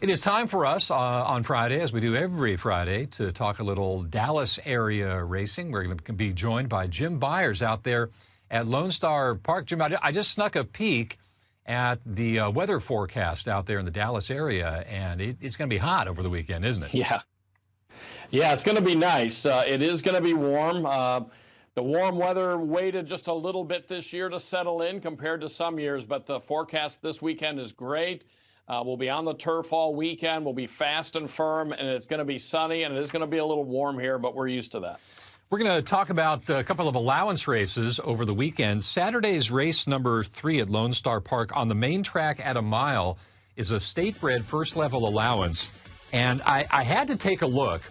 It is time for us on Friday, as we do every Friday, to talk a little Dallas area racing. We're going to be joined by Jim Byers out there at Lone Star Park. Jim, I just snuck a peek at the weather forecast out there in the Dallas area, and it's going to be hot over the weekend, isn't it? Yeah, it's going to be nice. It is going to be warm. The warm weather waited just a little bit this year to settle in compared to some years, but the forecast this weekend is great. We'll be on the turf all weekend. We'll be fast and firm, and it's going to be sunny, and it is going to be a little warm here, but we're used to that. We're going to talk about a couple of allowance races over the weekend. Saturday's race number 3 at Lone Star Park on the main track at a mile is a state-bred first-level allowance. And I had to take a look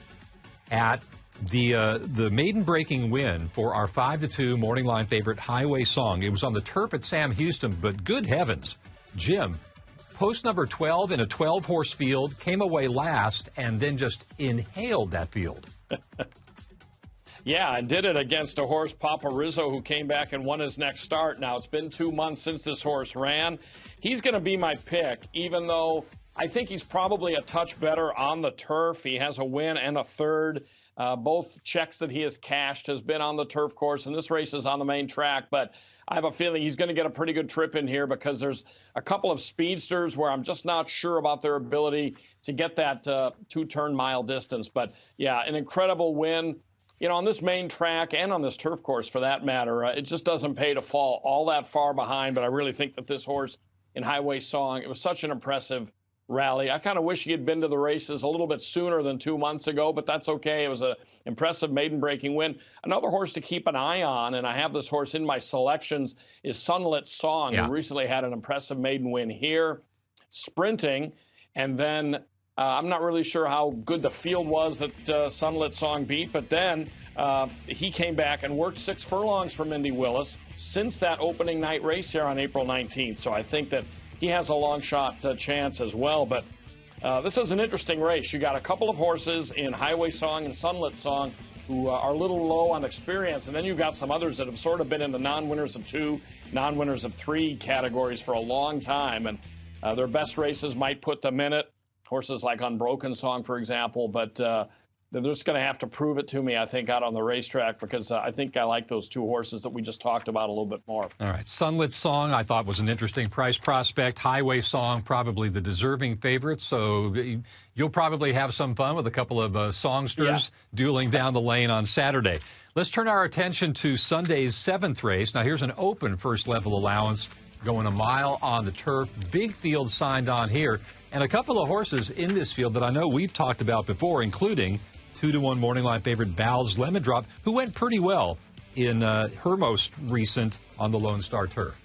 at the maiden-breaking win for our 5-2 morning line favorite Highway Song. It was on the turf at Sam Houston, but good heavens, Jim, post number 12 in a 12-horse field, came away last, and then just inhaled that field. Yeah, and did it against a horse, Papa Rizzo, who came back and won his next start. Now, it's been 2 months since this horse ran. He's going to be my pick, even though I think he's probably a touch better on the turf. He has a win and a third. Both checks that he has cashed has been on the turf course, and this race is on the main track. But I have a feeling he's going to get a pretty good trip in here because there's a couple of speedsters where I'm just not sure about their ability to get that 2-turn mile distance. But, yeah, an incredible win. You know, on this main track and on this turf course, for that matter, it just doesn't pay to fall all that far behind. But I really think that this horse in Highway Song, it was such an impressive rally. I kind of wish he had been to the races a little bit sooner than 2 months ago, but that's okay. It was an impressive maiden-breaking win. Another horse to keep an eye on, and I have this horse in my selections, is Sunlit Song, who recently had an impressive maiden win here, sprinting, and then I'm not really sure how good the field was that Sunlit Song beat, but then he came back and worked 6 furlongs for Mindy Willis since that opening night race here on April 19th. So I think that he has a long shot chance as well. But this is an interesting race. You got a couple of horses in Highway Song and Sunlit Song who are a little low on experience, and then you've got some others that have sort of been in the non-winners of 2, non-winners of 3 categories for a long time, and their best races might put them in it. Horses like Unbroken Song, for example, but they're just going to have to prove it to me, I think, out on the racetrack, because I think I like those 2 horses that we just talked about a little bit more. All right. Sunlit Song, I thought, was an interesting price prospect. Highway Song, probably the deserving favorite. So you'll probably have some fun with a couple of songsters dueling down the lane on Saturday. Let's turn our attention to Sunday's 7th race. Now, here's an open first-level allowance going a mile on the turf. Big field signed on here. And a couple of horses in this field that I know we've talked about before, including 2-1 morning line favorite Val's Lemon Drop, who went pretty well in her most recent on the Lone Star turf.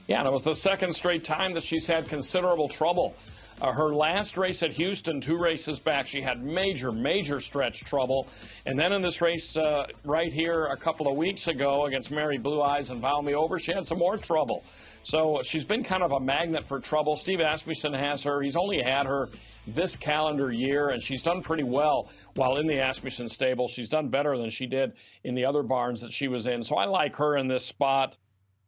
Yeah, and it was the second straight time that she's had considerable trouble. Her last race at Houston, 2 races back, she had major stretch trouble. And then in this race right here a couple of weeks ago against Mary Blue Eyes and Vow Me Over, she had some more trouble. So she's been kind of a magnet for trouble. Steve Asmussen has her. He's only had her this calendar year, and she's done pretty well while in the Asmussen stable. She's done better than she did in the other barns that she was in. So I like her in this spot.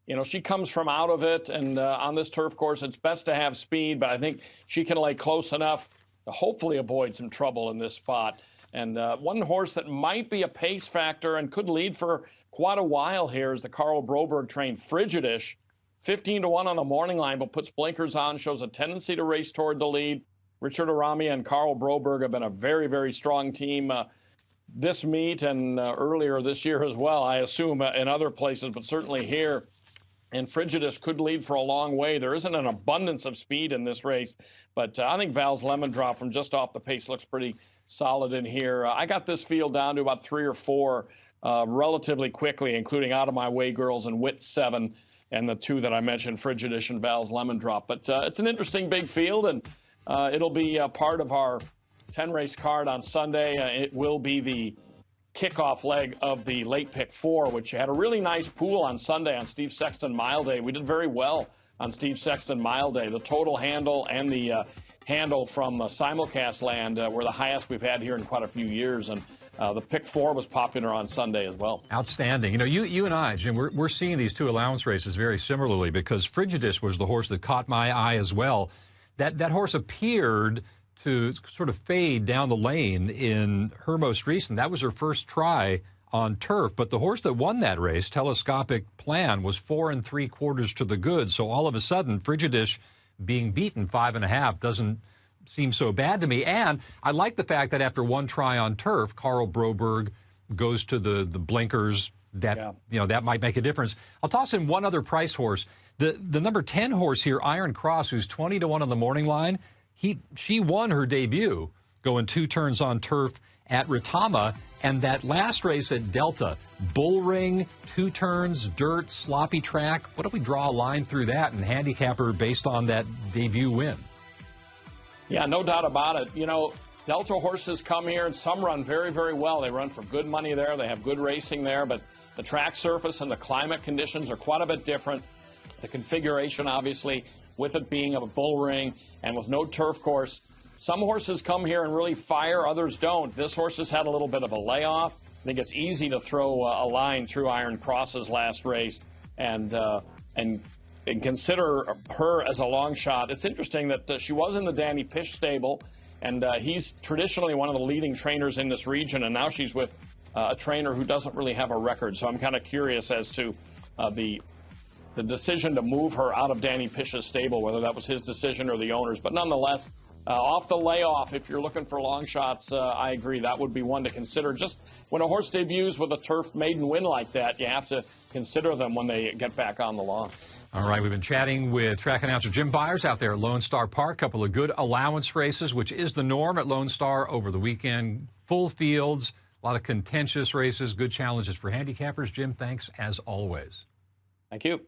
You know, she comes from out of it, and on this turf course, it's best to have speed, but I think she can lay close enough to hopefully avoid some trouble in this spot. And one horse that might be a pace factor and could lead for quite a while here is the Carl Broberg trained Frigidish. 15-1 on the morning line, but puts blinkers on, shows a tendency to race toward the lead. Richard Aramia and Carl Broberg have been a very strong team this meet and earlier this year as well, I assume, in other places, but certainly here. And Frigidish could lead for a long way. There isn't an abundance of speed in this race, but I think Val's Lemon Drop from just off the pace looks pretty solid in here. I got this field down to about 3 or 4 relatively quickly, including Out of My Way Girls and Wit 7. And the 2 that I mentioned, Frigidish and Val's Lemon Drop. But it's an interesting big field, and it'll be part of our 10-race card on Sunday. It will be the kickoff leg of the late pick 4, which had a really nice pool on Sunday on Steve Sexton Mile Day. We did very well on Steve Sexton Mile Day. The total handle and the handle from simulcast land were the highest we've had here in quite a few years. And the pick 4 was popular on Sunday as well. Outstanding. You know, you and I, Jim, we're seeing these 2 allowance races very similarly, because Frigidish was the horse that caught my eye as well. That horse appeared to sort of fade down the lane in her most recent. That was her first try on turf. But the horse that won that race, Telescopic Plan, was 4 3/4 to the good. So all of a sudden, Frigidish being beaten 5.5 doesn't seem so bad to me. And I like the fact that after one try on turf, Carl Broberg goes to the blinkers. That that might make a difference. I'll toss in one other price horse. The number 10 horse here, Iron Cross, who's 20 to 1 on the morning line. She won her debut going 2 turns on turf at Retama, and that last race at Delta, bull ring, 2 turns, dirt, sloppy track. What if we draw a line through that and handicap her based on that debut win? Yeah, no doubt about it. You know, Delta horses come here, and some run very, very well. They run for good money there. They have good racing there, but the track surface and the climate conditions are quite a bit different. The configuration, obviously, with it being a bull ring and with no turf course. Some horses come here and really fire, others don't. This horse has had a little bit of a layoff. I think it's easy to throw a line through Iron Cross's last race and consider her as a long shot. It's interesting that she was in the Danny Pish stable, and he's traditionally one of the leading trainers in this region, and now she's with a trainer who doesn't really have a record. So I'm kind of curious as to the decision to move her out of Danny Pish's stable, whether that was his decision or the owner's. But nonetheless, off the layoff, if you're looking for long shots, I agree, that would be one to consider. Just when a horse debuts with a turf maiden win like that, you have to consider them when they get back on the lawn. All right, we've been chatting with track announcer Jim Byers out there at Lone Star Park. Couple of good allowance races, which is the norm at Lone Star over the weekend. Full fields, a lot of contentious races, good challenges for handicappers. Jim, thanks as always. Thank you.